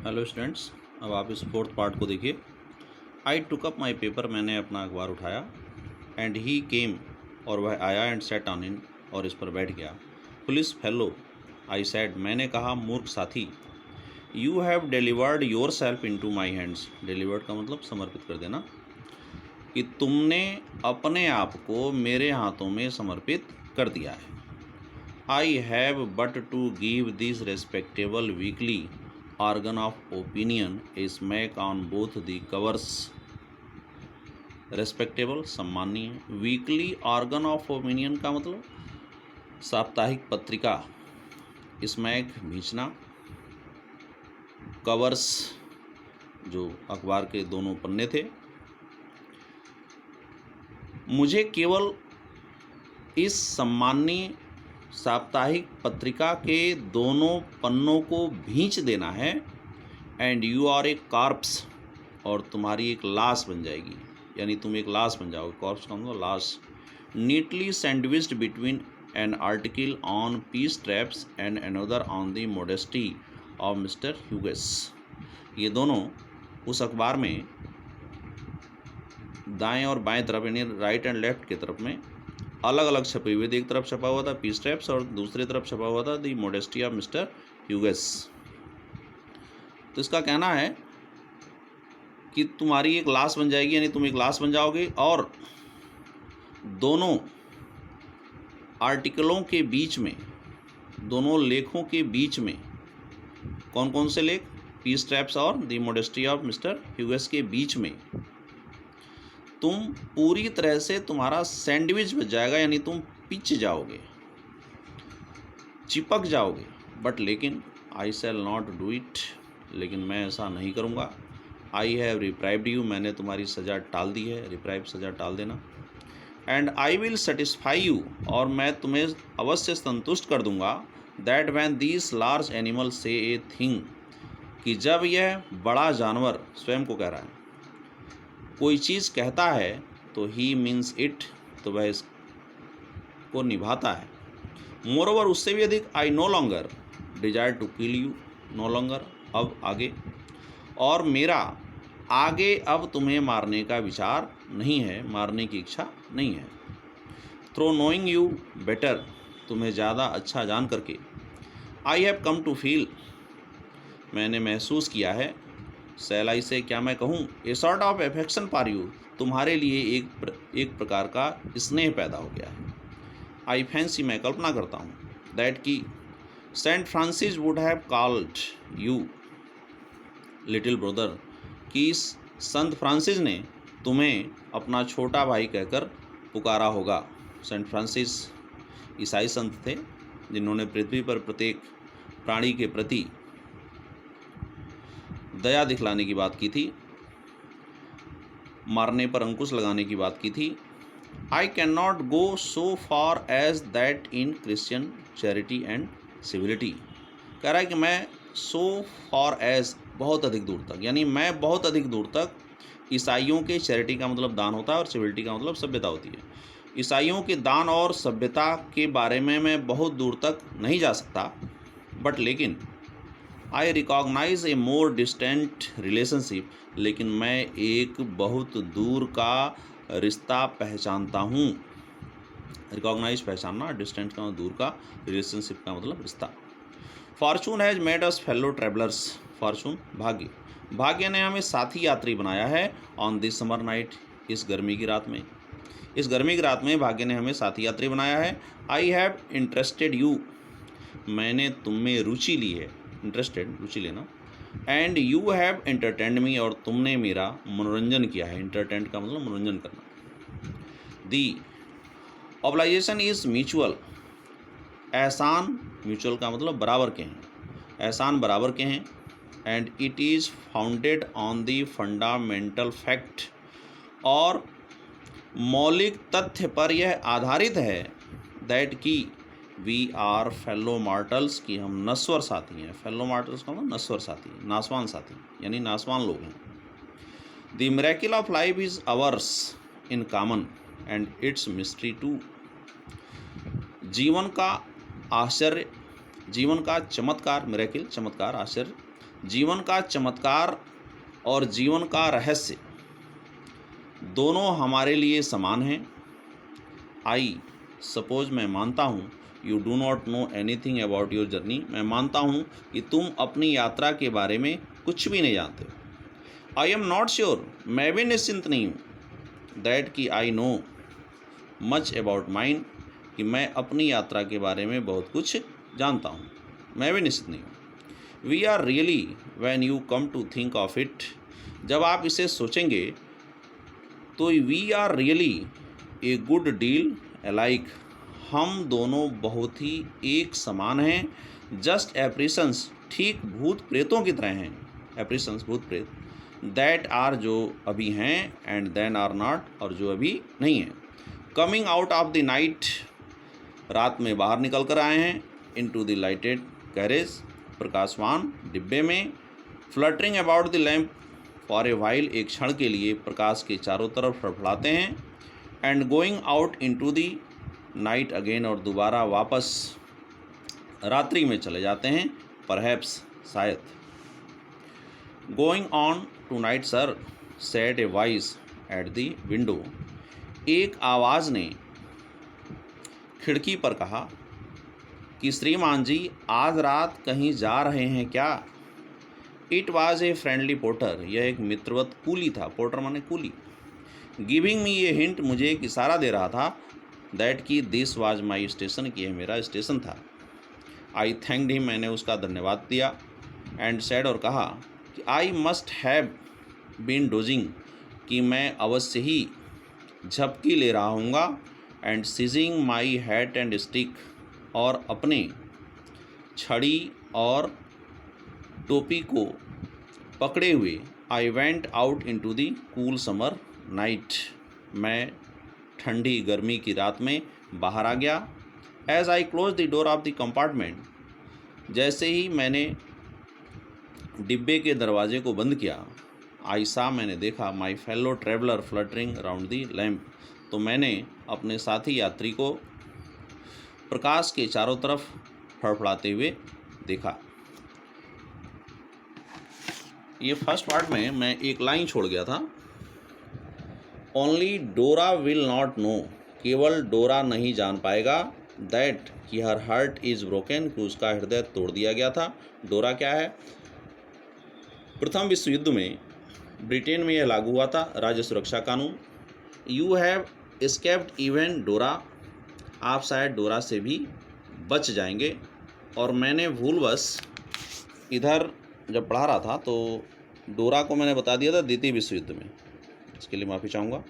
Hello students, अब आप इस फोर्थ पार्ट को देखिए। आई टुक अप माई पेपर, मैंने अपना अखबार उठाया। एंड ही केम, और वह आया। एंड सेट ऑन इन, और इस पर बैठ गया। पुलिस फेलो, आई सेड, मैंने कहा, मूर्ख साथी। You have delivered yourself into my hands, delivered का मतलब समर्पित कर देना, कि तुमने अपने आप को मेरे हाथों में समर्पित कर दिया है। I have but to give this respectable weekly organ of opinion a smack on both the covers। Respectable सम्मानीय, वीकली ऑर्गन ऑफ ओपिनियन का मतलब साप्ताहिक पत्रिका, स्मैक भींचना, कवर्स जो अखबार के दोनों पन्ने थे। मुझे केवल इस सम्मानीय साप्ताहिक पत्रिका के दोनों पन्नों को भींच देना है। And you are a corpse, और तुम्हारी एक लाश बन जाएगी, यानी तुम एक लाश बन जाओगे। कॉर्प्स का मतलब लाश। Neatly sandwiched between an article on peace traps and another on the modesty of mister Hughes. ये दोनों उस अखबार में दाएं और बाएं तरफ, यानी राइट एंड लेफ्ट की तरफ में अलग अलग छपे हुए थे। एक तरफ छपा हुआ था पीस ट्रैप्स और दूसरी तरफ छपा हुआ था द मॉडेस्टी ऑफ मिस्टर ह्यूगेस। तो इसका कहना है कि तुम्हारी एक लाश बन जाएगी, यानी तुम एक लाश बन जाओगे, और दोनों आर्टिकलों के बीच में, दोनों लेखों के बीच में, कौन कौन से लेख, पीस ट्रैप्स और द मॉडेस्टी ऑफ मिस्टर ह्यूगेस के बीच में तुम पूरी तरह से, तुम्हारा सैंडविच बच जाएगा, यानी तुम पिच जाओगे, चिपक जाओगे। बट लेकिन आई शैल नॉट डू इट, लेकिन मैं ऐसा नहीं करूँगा। आई हैव रिप्राइव्ड यू, मैंने तुम्हारी सज़ा टाल दी है। रिप्राइव सज़ा टाल देना। And I will satisfy you, और मैं तुम्हें अवश्य संतुष्ट कर दूंगा। That when these large animal से ए थिंग, कि जब यह बड़ा जानवर, स्वयं को कह रहा है, कोई चीज़ कहता है तो ही मीन्स इट, तो वह इसको निभाता है। मोर ओवर, उससे भी अधिक, I no longer desire to kill you, no longer अब आगे, और मेरा आगे अब तुम्हें मारने का विचार नहीं है, मारने की इच्छा नहीं है। थ्रो नोइंग यू बेटर, तुम्हें ज़्यादा अच्छा जान करके। I have come to feel, मैंने महसूस किया है। सेल आई से, क्या मैं कहूँ, a sort of affection for you, तुम्हारे लिए एक प्रकार का स्नेह पैदा हो गया है। आई फैंसी, मैं कल्पना करता हूँ, दैट की Saint Francis would have called you little brother, कि संत फ्रांसिस ने तुम्हें अपना छोटा भाई कहकर पुकारा होगा। सेंट फ्रांसिस ईसाई संत थे जिन्होंने पृथ्वी पर प्रत्येक प्राणी के प्रति दया दिखलाने की बात की थी, मारने पर अंकुश लगाने की बात की थी। I can not go so far as that in Christian charity and civility, कह रहा है कि मैं सो फार एज, बहुत अधिक दूर तक, यानी मैं बहुत अधिक दूर तक ईसाइयों के, चैरिटी का मतलब दान होता है और सिविलिटी का मतलब सभ्यता होती है, ईसाइयों के दान और सभ्यता के बारे में मैं बहुत दूर तक नहीं जा सकता। बट लेकिन I recognise A more distant relationship, लेकिन मैं एक बहुत दूर का रिश्ता पहचानता हूँ। रिकॉग्नाइज पहचानना, डिस्टेंट का दूर का, रिलेशनशिप का मतलब रिश्ता। Fortune has made us fellow travellers, Fortune भाग्य, भाग्य ने हमें साथी यात्री बनाया है। ऑन दिस समर नाइट, इस गर्मी की रात में, इस गर्मी की रात में भाग्य ने हमें साथी यात्री बनाया है। आई हैव इंटरेस्टेड यू, मैंने तुम में रुचि ली है, इंटरेस्टेड रुचि लेना। एंड यू हैव एंटरटेन्ड मी, और तुमने मेरा मनोरंजन किया है। एंटरटेन्ड का मतलब मनोरंजन करना। दी ऑब्लाइजेशन इज म्यूचुअल, एहसान, म्यूचुअल का मतलब बराबर के हैं, एहसान बराबर के हैं। And it is founded on the fundamental fact, और मौलिक तथ्य पर यह आधारित है, दैट की वी आर फेलो मार्टल्स, की हम नश्वर साथी हैं। फेलो मार्टल्स का मतलब नश्वर साथी, नासवान साथी, यानी नासवान लोग हैं। The miracle of life is ours in common and its mystery too, जीवन का आश्चर्य, जीवन का चमत्कार, मिरेकल चमत्कार, आश्चर्य, जीवन का चमत्कार और जीवन का रहस्य दोनों हमारे लिए समान हैं। आई सपोज मैं मानता हूँ you do not know anything about your journey, मैं मानता हूँ कि तुम अपनी यात्रा के बारे में कुछ भी नहीं जानते। आई एम नॉट श्योर, मैं भी निश्चिंत नहीं हूँ। दैट कि I know much about mine, कि मैं अपनी यात्रा के बारे में बहुत कुछ जानता हूँ, मैं भी निश्चित नहीं हूँ। We are really when you come to think of it, जब आप इसे सोचेंगे तो we are really a good deal alike, हम दोनों बहुत ही एक समान हैं। जस्ट एप्रिसन्स, ठीक भूत प्रेतों की तरह हैं। एप्रिसन्स भूत प्रेत, दैट आर जो अभी हैं, एंड देन आर नॉट, और जो अभी नहीं हैं। Coming out of the night, रात में बाहर निकल कर आए हैं। इनटू द लाइटेड कैरेज, प्रकाशवान डिब्बे में। Fluttering about the lamp for a while, एक क्षण के लिए प्रकाश के चारों तरफ फड़फड़ाते हैं। And going out into the night again, और दोबारा वापस रात्रि में चले जाते हैं। परहैप्स, शायद। Going on tonight sir, said a voice at the window, एक आवाज़ ने खिड़की पर कहा कि श्रीमान जी आज रात कहीं जा रहे हैं क्या। It was a friendly porter, यह एक मित्रवत कूली था। पोर्टर माने कूली। गिविंग मी ये हिंट, मुझे एक इशारा दे रहा था। दैट कि दिस वाज माई स्टेशन, कि यह मेरा स्टेशन था। आई थैंक्ड हिम, मैंने उसका धन्यवाद दिया। एंड सेड, और कहा कि I must have been dozing, कि मैं अवश्य ही झपकी ले रहा हूँगा। And seizing my hat and stick, और अपने छड़ी और टोपी को पकड़े हुए I went out into the cool summer night, मैं ठंडी गर्मी की रात में बाहर आ गया। As I close the door of the compartment, जैसे ही मैंने डिब्बे के दरवाजे को बंद किया। आई सा, मैंने देखा। My fellow traveller fluttering around the lamp, तो मैंने अपने साथी यात्री को प्रकाश के चारों तरफ फड़फड़ाते हुए देखा। ये फर्स्ट पार्ट में मैं एक लाइन छोड़ गया था। ओनली डोरा विल नॉट नो, केवल डोरा नहीं जान पाएगा। दैट कि हर हार्ट इज़ ब्रोकन, कि उसका हृदय तोड़ दिया गया था। डोरा क्या है? प्रथम विश्व युद्ध में ब्रिटेन में यह लागू हुआ था, राज्य सुरक्षा कानून। यू हैव एस्केप्ड इवन डोरा, आप शायद डोरा से भी बच जाएंगे। और मैंने भूलवश इधर जब पढ़ा रहा था तो डोरा को मैंने बता दिया था द्वितीय विश्व युद्ध में, इसके लिए माफ़ी चाहूँगा।